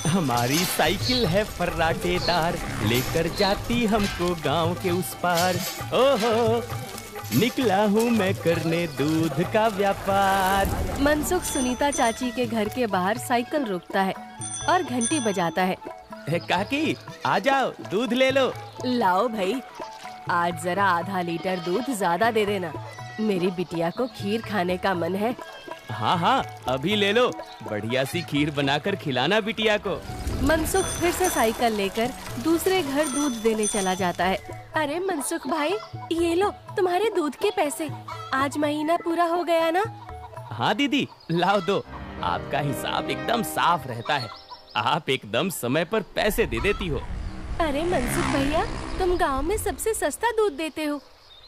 हमारी साइकिल है फर्राटेदार, लेकर जाती हमको गांव के उस पार। ओहो, निकला हूँ मैं करने दूध का व्यापार। मनसुख सुनीता चाची के घर के बाहर साइकिल रोकता है और घंटी बजाता है। काकी, आ जाओ, दूध ले लो। लाओ भाई, आज जरा आधा लीटर दूध ज्यादा दे देना, मेरी बिटिया को खीर खाने का मन है। हाँ हाँ, अभी ले लो, बढ़िया सी खीर बनाकर खिलाना बिटिया को। मनसुख फिर से साइकिल लेकर दूसरे घर दूध देने चला जाता है। अरे मनसुख भाई, ये लो तुम्हारे दूध के पैसे, आज महीना पूरा हो गया ना? हाँ दीदी, लाओ दो, आपका हिसाब एकदम साफ रहता है, आप एकदम समय पर पैसे दे देती हो। अरे मनसुख भैया, तुम गांव में सबसे सस्ता दूध देते हो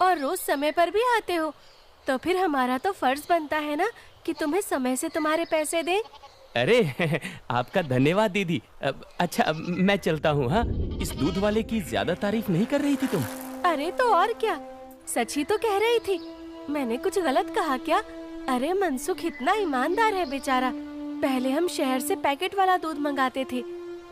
और रोज समय पर भी आते हो, तो फिर हमारा तो फर्ज बनता है ना कि तुम्हें समय से तुम्हारे पैसे दें। अरे आपका धन्यवाद दीदी। अच्छा, मैं चलता हूँ। हाँ, इस दूध वाले की ज्यादा तारीफ नहीं कर रही थी तुम? अरे तो और क्या, सच ही तो कह रही थी, मैंने कुछ गलत कहा क्या? अरे मनसुख इतना ईमानदार है बेचारा। पहले हम शहर से पैकेट वाला दूध मंगाते थे,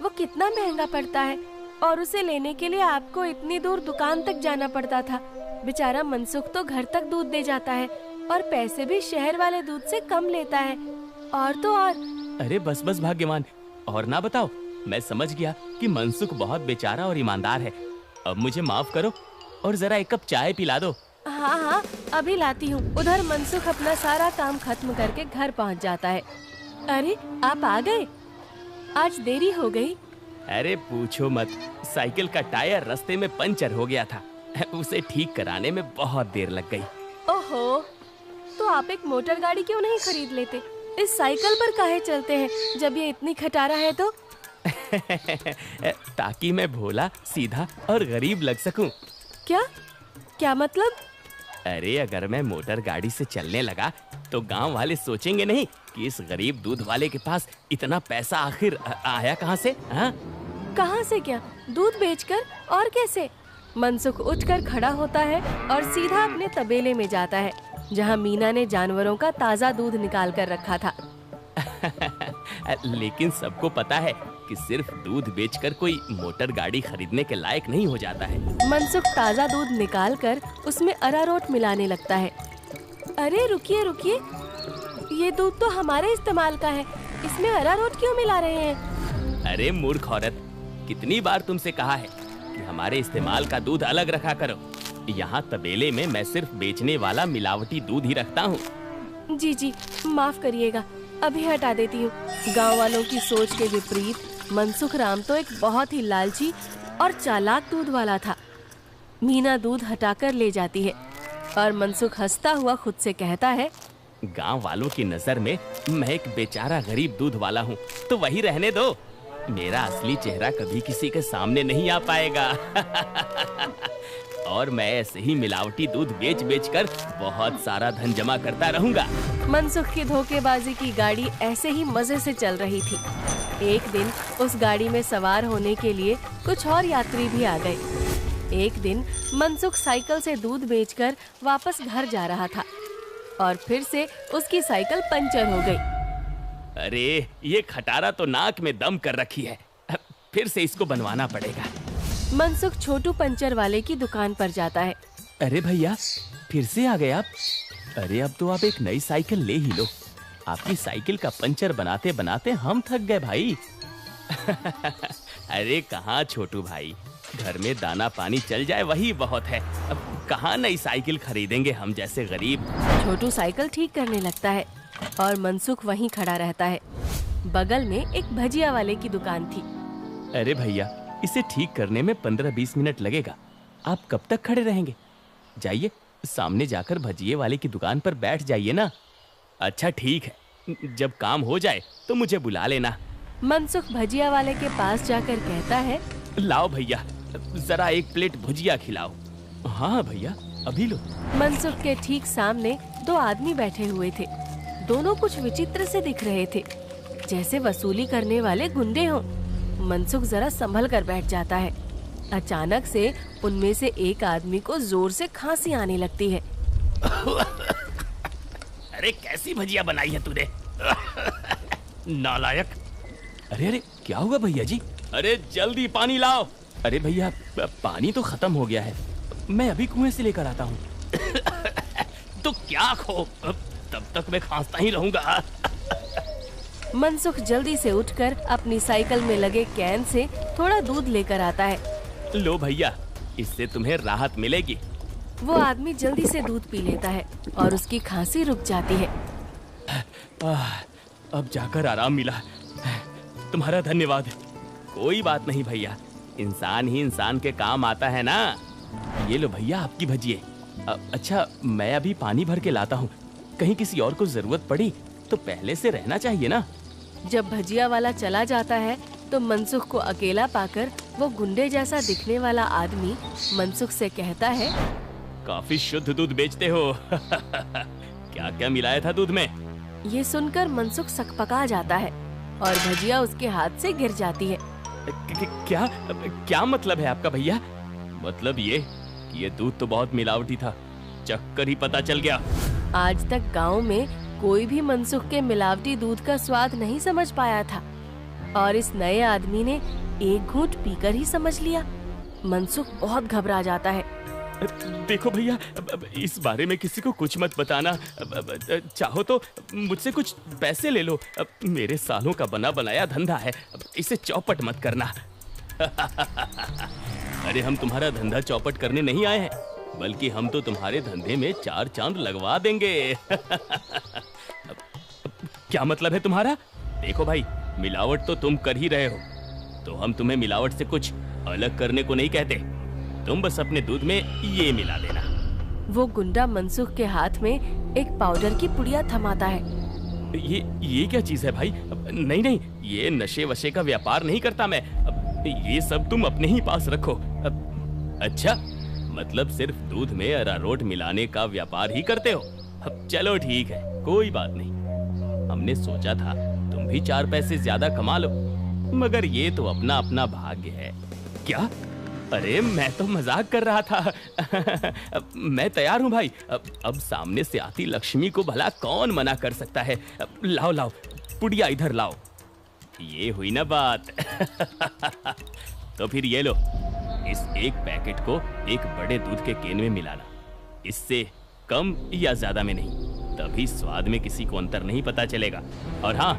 वो कितना महंगा पड़ता है, और उसे लेने के लिए आपको इतनी दूर दुकान तक जाना पड़ता था। बेचारा मनसुख तो घर तक दूध दे जाता है और पैसे भी शहर वाले दूध से कम लेता है। और तो और। अरे बस बस भाग्यवान, और ना बताओ, मैं समझ गया कि मनसुख बहुत बेचारा और ईमानदार है। अब मुझे माफ करो और जरा एक कप चाय पिला दो। हाँ हाँ, अभी लाती हूँ। उधर मनसुख अपना सारा काम खत्म करके घर पहुँच जाता है। अरे आप आ गए, आज देरी हो गई। अरे पूछो मत, साइकिल का टायर रास्ते में पंचर हो गया था, उसे ठीक कराने में बहुत देर लग गई। ओहो, तो आप एक मोटर गाड़ी क्यों नहीं खरीद लेते? इस साइकिल पर काहे चलते हैं जब ये इतनी खटारा है तो? ताकि मैं भोला, सीधा और गरीब लग सकूं। क्या क्या मतलब? अरे अगर मैं मोटर गाड़ी से चलने लगा तो गांव वाले सोचेंगे नहीं कि इस गरीब दूध वाले के पास इतना पैसा आखिर आया कहां से? हाँ, कहां से क्या? दूध बेचकर? और कैसे? मनसुख उठकर खड़ा होता है और सीधा अपने तबेले में जाता है, जहां मीना ने जानवरों का ताजा दूध निकाल कर रखा था। लेकिन सबको पता है कि सिर्फ दूध बेचकर कोई मोटर गाड़ी खरीदने के लायक नहीं हो जाता है। मनसुख ताजा दूध निकालकर उसमें अरारोट मिलाने लगता है। अरे रुकिए रुकिए, ये दूध तो हमारे इस्तेमाल का है, इसमें अरारोट क्यों मिला रहे हैं? अरे मूर्ख औरत, कितनी बार तुमसे कहा है कि हमारे इस्तेमाल का दूध अलग रखा करो। यहाँ तबेले में मैं सिर्फ बेचने वाला मिलावटी दूध ही रखता हूँ। जी जी, माफ करिएगा, अभी हटा देती हूँ। गांव वालों की सोच के विपरीत मनसुख राम तो एक बहुत ही लालची और चालाक दूध वाला था। मीना दूध हटाकर ले जाती है और मनसुख हंसता हुआ खुद से कहता है, गांव वालों की नजर में मैं एक बेचारा गरीब दूध वाला हूँ, तो वही रहने दो। मेरा असली चेहरा कभी किसी के सामने नहीं आ पाएगा। और मैं ऐसे ही मिलावटी दूध बेच बेच कर बहुत सारा धन जमा करता रहूंगा। मनसुख की धोखेबाजी की गाड़ी ऐसे ही मजे से चल रही थी। एक दिन उस गाड़ी में सवार होने के लिए कुछ और यात्री भी आ गए। एक दिन मनसुख साइकिल से दूध बेचकर वापस घर जा रहा था और फिर से उसकी साइकिल पंचर हो गई। अरे ये खटारा तो नाक में दम कर रखी है, फिर से इसको बनवाना पड़ेगा। मनसुख छोटू पंचर वाले की दुकान पर जाता है। अरे भैया, फिर से आ गए आप? अरे अब तो आप एक नई साइकिल ले ही लो, आपकी साइकिल का पंचर बनाते बनाते हम थक गए भाई। अरे कहाँ छोटू भाई, घर में दाना पानी चल जाए वही बहुत है, अब कहाँ नई साइकिल खरीदेंगे हम जैसे गरीब। छोटू साइकिल ठीक करने लगता है और मनसुख वहीं खड़ा रहता है। बगल में एक भजिया वाले की दुकान थी। अरे भैया, इसे ठीक करने में 15-20 मिनट लगेगा, आप कब तक खड़े रहेंगे? जाइए, सामने जाकर भजिए वाले की दुकान पर बैठ जाइए ना। अच्छा ठीक है, जब काम हो जाए तो मुझे बुला लेना। मनसुख भजिया वाले के पास जाकर कहता है, लाओ भैया, जरा एक प्लेट भुजिया खिलाओ। हाँ भैया, अभी लो। मनसुख के ठीक सामने दो आदमी बैठे हुए थे। दोनों कुछ विचित्र से दिख रहे थे, जैसे वसूली करने वाले गुंडे हों। मनसुख जरा संभल कर बैठ जाता है। अचानक से उनमें से एक आदमी को जोर से खांसी आने लगती है। अरे कैसी भजिया बनाई है तूने? नालायक, अरे अरे क्या हुआ भैया जी? अरे जल्दी पानी लाओ। अरे भैया पानी तो खत्म हो गया है, मैं अभी कुएं से लेकर आता हूँ। तो क्या खो, तब तक मैं खांसता ही रहूंगा। मनसुख जल्दी से उठकर अपनी साइकिल में लगे कैन से थोड़ा दूध लेकर आता है। लो भैया, इससे तुम्हें राहत मिलेगी। वो आदमी जल्दी से दूध पी लेता है और उसकी खांसी रुक जाती है। अब जाकर आराम मिला, तुम्हारा धन्यवाद। कोई बात नहीं भैया, इंसान ही इंसान के काम आता है ना। ये लो भैया आपकी भजिए। अच्छा मैं अभी पानी भर के लाता हूँ, कहीं किसी और को जरूरत पड़ी तो पहले से रहना चाहिए ना। जब भजिया वाला चला जाता है तो मनसुख को अकेला पाकर वो गुंडे जैसा दिखने वाला आदमी मनसुख से कहता है, काफी शुद्ध दूध बेचते हो। क्या क्या मिलाया था दूध में? ये सुनकर मनसुख सकपका जाता है और भजिया उसके हाथ से गिर जाती है। क्या क्या मतलब है आपका भैया? मतलब ये कि ये दूध तो बहुत मिलावटी था, चक्कर ही पता चल गया। आज तक गांव में कोई भी मनसुख के मिलावटी दूध का स्वाद नहीं समझ पाया था और इस नए आदमी ने एक घूंट पीकर ही समझ लिया। मनसुख बहुत घबरा जाता है। देखो भैया, इस बारे में किसी को कुछ मत बताना। चाहो तो मुझसे कुछ पैसे ले लो, मेरे सालों का बना बनाया धंधा है, इसे चौपट मत करना। अरे हम तुम्हारा धंधा चौपट करने नहीं आए हैं, बल्कि हम तो तुम्हारे धंधे में 4 चांद लगवा देंगे। क्या मतलब है तुम्हारा? देखो भाई, मिलावट तो तुम कर ही रहे हो, तो हम तुम्हें मिलावट से कुछ अलग करने को नहीं कहते। तुम बस अपने दूध में ये मिला देना। वो गुंडा मनसुख के हाथ में एक पाउडर की पुड़िया थमाता है। ये क्या चीज है भाई? नहीं नहीं, ये नशे वशे का व्यापार नहीं करता मैं। ये सब तुम अपने ही पास रखो। अच्छा, मतलब सिर्फ दूध में अरारोट मिलाने का व्यापार ही करते हो? चलो ठीक है, कोई बात नहीं। हमने सोचा था तुम भी 4 पैसे ज्यादा कमा लो, मगर ये तो अपना अपना भाग्य है। क्या? अरे मैं तो मजाक कर रहा था। मैं तैयार हूँ भाई। अब सामने से आती लक्ष्मी को भला कौन मना कर सकता है। लाओ लाओ, पुड़िया इधर लाओ। ये हुई ना बात। तो फिर ये लो, इस एक पैकेट को एक बड़े दूध के केन में मिलाना। इससे कम या ज्यादा में नहीं, तभी स्वाद में किसी को अंतर नहीं पता चलेगा। और हाँ,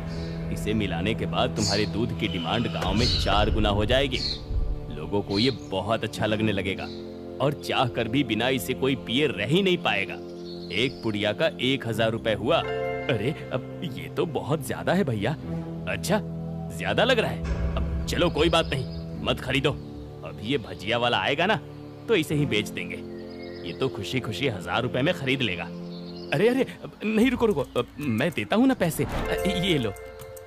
इसे मिलाने के बाद तुम्हारे दूध की डिमांड गांव में 4 गुना हो जाएगी। लोगों को ये बहुत अच्छा लगने लगेगा और चाह कर भी बिना इसे कोई पिए रह ही नहीं पाएगा। एक पुड़िया का 1000 रुपए हुआ। अरे अब ये तो बहुत ज्यादा है भैया। अच्छा, ज्यादा लग रहा है? अब चलो कोई बात नहीं, मत खरीदो। अभी ये भजिया वाला आएगा ना, तो इसे ही बेच देंगे। ये तो खुशी खुशी 1000 रुपए में खरीद लेगा। अरे अरे नहीं, रुको रुको, मैं देता हूँ ना पैसे। ये लो।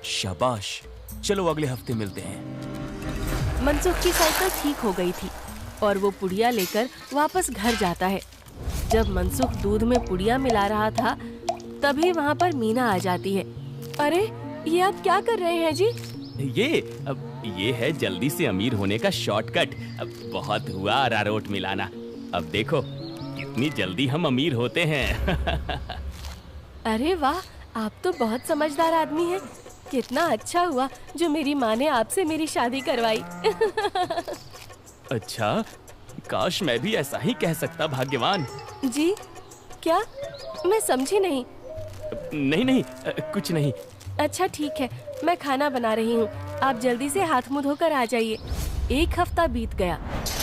शाबाश, चलो अगले हफ्ते मिलते हैं। मनसुख की साइकिल ठीक हो गई थी और वो पुड़िया लेकर वापस घर जाता है। जब मनसुख दूध में पुड़िया मिला रहा था, तभी वहाँ पर मीना आ जाती है। अरे ये आप क्या कर रहे हैं जी? ये है जल्दी से अमीर होने का शॉर्टकट। बहुत हुआ अरारोट मिलाना, अब देखो कितनी जल्दी हम अमीर होते हैं। अरे वाह, आप तो बहुत समझदार आदमी हैं। कितना अच्छा हुआ जो मेरी माँ ने आपसे मेरी शादी करवाई। अच्छा, काश मैं भी ऐसा ही कह सकता, भाग्यवान। जी क्या? मैं समझी नहीं। नहीं नहीं, कुछ नहीं। अच्छा ठीक है, मैं खाना बना रही हूँ, आप जल्दी से हाथ मुंह धोकर आ जाइए। 1 हफ्ता बीत गया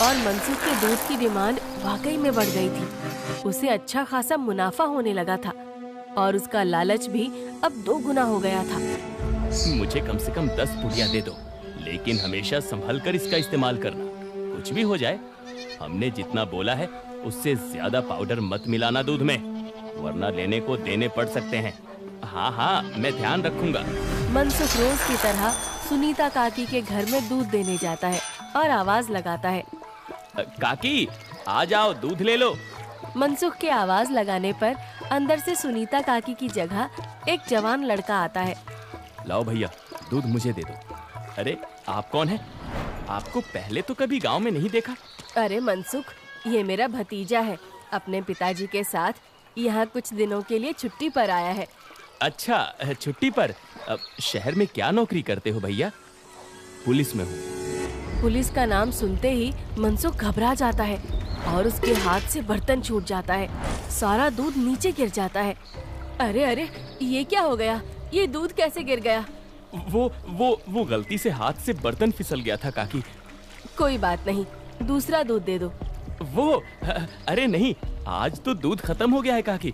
और मनसुख के दूध की डिमांड वाकई में बढ़ गई थी। उसे अच्छा खासा मुनाफा होने लगा था और उसका लालच भी अब 2 गुना हो गया था। मुझे कम से कम 10 पुड़िया दे दो, लेकिन हमेशा संभल कर इसका इस्तेमाल करना। कुछ भी हो जाए, हमने जितना बोला है उससे ज्यादा पाउडर मत मिलाना दूध में, वरना लेने को देने पड़ सकते हैं। हाँ हाँ, मैं ध्यान रखूंगा। मनसुख रोज की तरह सुनीता काकी के घर में दूध देने जाता है और आवाज लगाता है, काकी आ जाओ, दूध ले लो। मनसुख के आवाज लगाने पर अंदर से सुनीता काकी की जगह एक जवान लड़का आता है। लाओ भैया, दूध मुझे दे दो। अरे आप कौन है? आपको पहले तो कभी गांव में नहीं देखा। अरे मनसुख, ये मेरा भतीजा है, अपने पिताजी के साथ यहाँ कुछ दिनों के लिए छुट्टी पर आया है। अच्छा, छुट्टी पर? शहर में क्या नौकरी करते हो भैया? पुलिस में हूँ। पुलिस का नाम सुनते ही मनसुख घबरा जाता है और उसके हाथ से बर्तन छूट जाता है। सारा दूध नीचे गिर जाता है। अरे अरे, ये क्या हो गया? ये दूध कैसे गिर गया? वो गलती से हाथ से बर्तन फिसल गया था काकी। कोई बात नहीं, दूसरा दूध दे दो। अरे नहीं, आज तो दूध खत्म हो गया है काकी।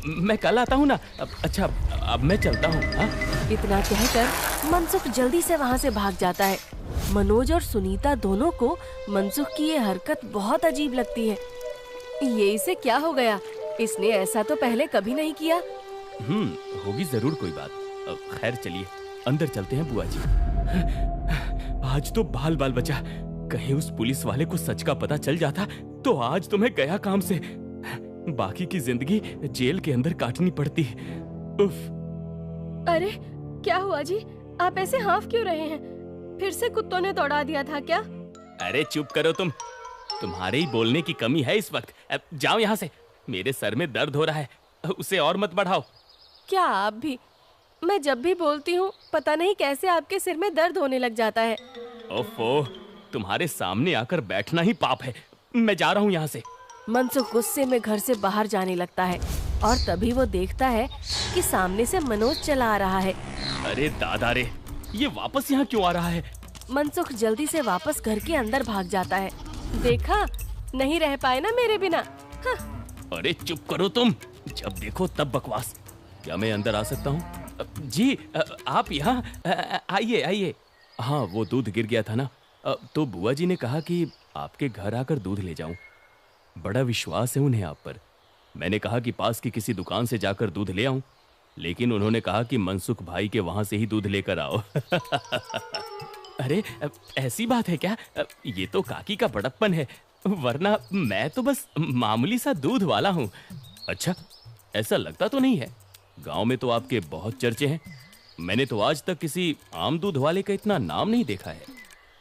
मैं कल आता हूँ ना। अच्छा, अब मैं चलता हूँ। इतना कहकर मनसुख जल्दी से वहाँ से भाग जाता है। मनोज और सुनीता दोनों को मनसुख की ये हरकत बहुत अजीब लगती है। ये इसे क्या हो गया? इसने ऐसा तो पहले कभी नहीं किया। होगी जरूर कोई बात। खैर चलिए अंदर चलते हैं बुआ जी। आज तो बाल बाल बचा। कहीं उस पुलिस वाले को सच का पता चल जाता तो आज तो मैं गया काम से। बाकी की जिंदगी जेल के अंदर काटनी पड़ती। उफ। अरे क्या हुआ जी? आप ऐसे हाफ क्यों रहे हैं? फिर से कुत्तों ने दौड़ा दिया था क्या? अरे चुप करो तुम। तुम्हारे ही बोलने की कमी है इस वक्त। अब जाओ यहाँ से। मेरे सर में दर्द हो रहा है, उसे और मत बढ़ाओ। क्या आप भी? मैं जब भी बोलती हूँ पता नहीं कैसे आपके सिर में दर्द होने लग जाता है। ओफो, तुम्हारे सामने आकर बैठना ही पाप है। मैं जा रहा हूँ यहाँ से। मनसुख गुस्से में घर से बाहर जाने लगता है और तभी वो देखता है कि सामने से मनोज चला आ रहा है। अरे दादा रे, ये वापस यहाँ क्यों आ रहा है? मनसुख जल्दी से वापस घर के अंदर भाग जाता है। देखा, नहीं रह पाए ना मेरे बिना। हाँ। अरे चुप करो तुम, जब देखो तब बकवास। क्या मैं अंदर आ सकता हूँ? जी आप यहाँ आइए आइए। हाँ, वो दूध गिर गया था ना, तो बुआ जी ने कहा कि आपके घर आकर दूध ले जाऊं। बड़ा विश्वास है उन्हें आप पर। मैंने कहा कि पास की किसी दुकान से जाकर दूध ले आऊं, लेकिन उन्होंने कहा कि मनसुख भाई के वहां से ही दूध लेकर आओ। अरे ऐसी बात है क्या? ये तो काकी का बड़प्पन है, वरना मैं तो बस मामूली सा दूध वाला हूँ। अच्छा, ऐसा लगता तो नहीं है। गांव में तो आपके बहुत चर्चे हैं। मैंने तो आज तक किसी आम दूध वाले का इतना नाम नहीं देखा है।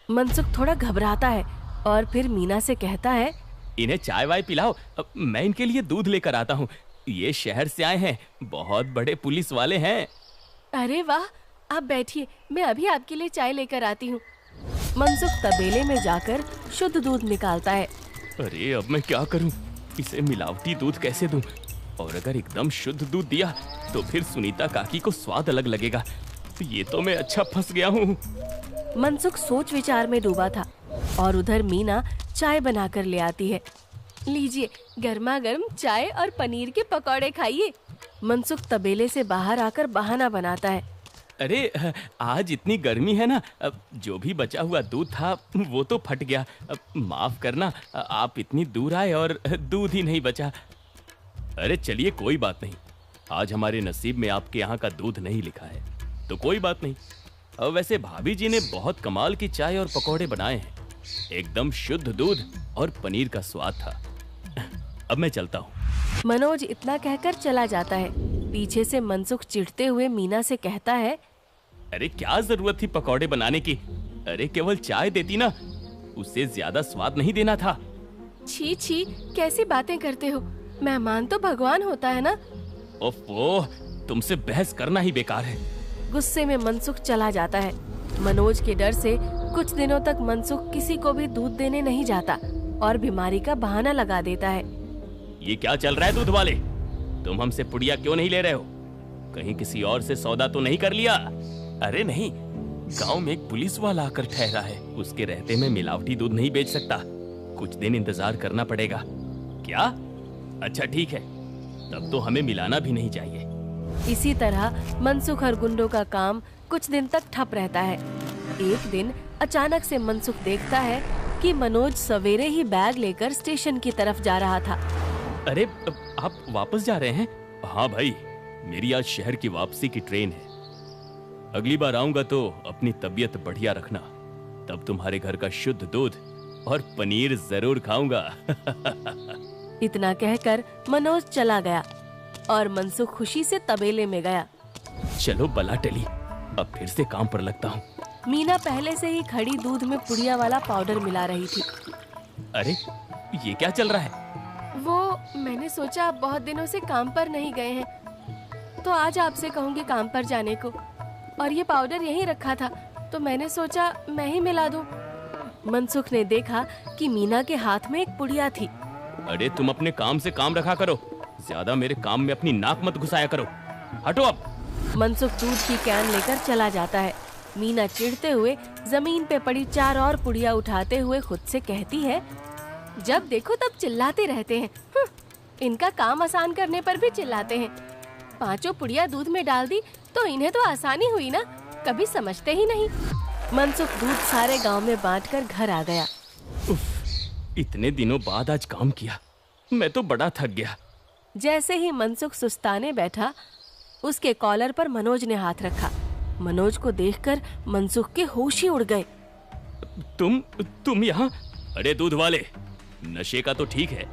मनसुख थोड़ा घबराता है और फिर मीना से कहता है, इन्हें चाय वाय पिलाओ, मैं इनके लिए दूध लेकर आता हूँ। ये शहर से आए हैं, बहुत बड़े पुलिस वाले हैं। अरे वाह, आप बैठिए, मैं अभी आपके लिए चाय लेकर आती हूँ। मनसुख तबेले में जाकर शुद्ध दूध निकालता है। अरे अब मैं क्या करूँ? इसे मिलावटी दूध कैसे दूँ? और अगर एकदम शुद्ध दूध दिया तो फिर सुनीता काकी को स्वाद अलग लगेगा। ये तो मैं अच्छा फंस गया हूँ। मनसुख सोच विचार में डूबा था और उधर मीना चाय बनाकर ले आती है। लीजिए, गर्मा गर्म चाय और पनीर के पकौड़े खाइए। मनसुख तबेले से बाहर आकर बहाना बनाता है। अरे आज इतनी गर्मी है ना, जो भी बचा हुआ दूध था वो तो फट गया। माफ करना, आप इतनी दूर आए और दूध ही नहीं बचा। अरे चलिए कोई बात नहीं, आज हमारे नसीब में आपके यहाँ का दूध नहीं लिखा है तो कोई बात नहीं। वैसे भाभी जी ने बहुत कमाल की चाय और पकौड़े बनाए हैं। एकदम शुद्ध दूध और पनीर का स्वाद था। अब मैं चलता हूँ। मनोज इतना कहकर चला जाता है। पीछे से मनसुख चिढ़ते हुए मीना से कहता है, अरे क्या जरूरत थी पकौड़े बनाने की? अरे केवल चाय देती ना, उससे ज्यादा स्वाद नहीं देना था। छी छी, कैसी बातें करते हो? मेहमान तो भगवान होता है ना। ओफो, तुमसे बहस करना ही बेकार है। गुस्से में मनसुख चला जाता है। मनोज के डर से कुछ दिनों तक मनसुख किसी को भी दूध देने नहीं जाता और बीमारी का बहाना लगा देता है। ये क्या चल रहा है दूध वाले? तुम हमसे पुड़िया क्यों नहीं ले रहे हो? कहीं किसी और से सौदा तो नहीं कर लिया? अरे नहीं, गांव में एक पुलिस वाला आकर ठहरा है, उसके रहते मैं मिलावटी दूध नहीं बेच सकता। कुछ दिन इंतजार करना पड़ेगा। क्या? अच्छा ठीक है, तब तो हमें मिलाना भी नहीं चाहिए। इसी तरह मनसुख और गुंडों का काम कुछ दिन तक ठप रहता है। एक दिन अचानक से मनसुख देखता है कि मनोज सवेरे ही बैग लेकर स्टेशन की तरफ जा रहा था। अरे आप वापस जा रहे हैं? हाँ भाई, मेरी आज शहर की वापसी की ट्रेन है। अगली बार आऊंगा तो अपनी तबीयत बढ़िया रखना, तब तुम्हारे घर का शुद्ध दूध और पनीर जरूर खाऊंगा। इतना कहकर मनोज चला गया और मनसुख खुशी से तबेले में गया। चलो बला टली, अब फिर से काम पर लगता हूँ। मीना पहले से ही खड़ी दूध में पुड़िया वाला पाउडर मिला रही थी। अरे ये क्या चल रहा है? वो मैंने सोचा आप बहुत दिनों से काम पर नहीं गए हैं तो आज आपसे कहूँगी काम पर जाने को, और ये पाउडर यहीं रखा था, तो मैंने सोचा मैं ही मिला दूं। मनसुख ने देखा कि मीना के हाथ में एक पुड़िया थी। अरे तुम अपने काम से काम रखा करो, ज्यादा मेरे काम में अपनी नाक मत घुसाया करो। हटो अब। मनसुख दूध की कैन लेकर चला जाता है। मीना चिढ़ते हुए जमीन पे पड़ी 4 और पुड़िया उठाते हुए खुद से कहती है, जब देखो तब चिल्लाते रहते हैं। इनका काम आसान करने पर भी चिल्लाते हैं। 5 पुड़िया दूध में डाल दी तो इन्हें तो आसानी हुई ना, कभी समझते ही नहीं। मनसुख दूध सारे गांव में बांटकर घर आ गया। उफ, इतने दिनों बाद आज काम किया, मैं तो बड़ा थक गया। जैसे ही मनसुख सुस्ताने बैठा, उसके कॉलर पर मनोज ने हाथ रखा। मनोज को देखकर मनसुख के होश ही उड़ गए। तुम यहाँ? अरे दूध वाले, नशे का तो ठीक है,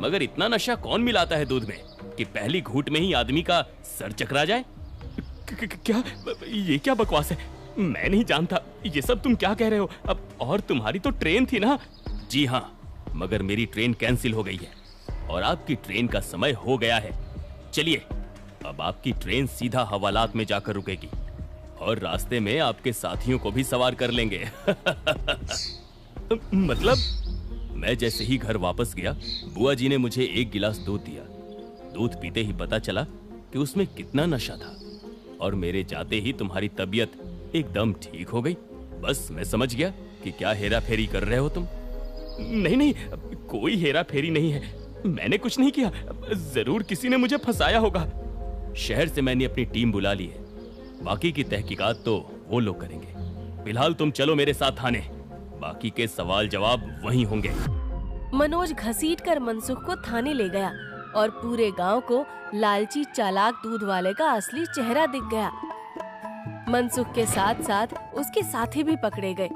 मगर इतना नशा कौन मिलाता है दूध में कि पहली घूंट में ही आदमी का सर चकरा जाए? क्या ये क्या बकवास है? मैं नहीं जानता ये सब तुम क्या कह रहे हो। अब और तुम्हारी तो ट्रेन थी ना? जी हाँ, मगर मेरी ट्रेन कैंसिल हो गई है और आपकी ट्रेन का समय हो गया है। चलिए, अब आपकी ट्रेन सीधा हवालात में जाकर रुकेगी और रास्ते में आपके साथियों को भी सवार कर लेंगे। मतलब मैं जैसे ही घर वापस गया, बुआ जी ने मुझे 1 गिलास दूध दिया। दूध पीते ही पता चला कि उसमें कितना नशा था और मेरे जाते ही तुम्हारी तबीयत एकदम ठीक हो गई। बस मैं समझ गया कि क्या हेरा फेरी कर रहे हो तुम। नहीं, कोई हेरा फेरी नहीं है, मैंने कुछ नहीं किया। जरूर किसी ने मुझे फंसाया होगा। शहर से मैंने अपनी टीम बुला ली है, बाकी की तहकीकात तो वो लोग करेंगे। फिलहाल तुम चलो मेरे साथ थाने, बाकी के सवाल जवाब वहीं होंगे। मनोज घसीटकर मनसुख को थाने ले गया और पूरे गांव को लालची चालाक दूध वाले का असली चेहरा दिख गया। मनसुख के साथ साथ उसके साथी भी पकड़े गए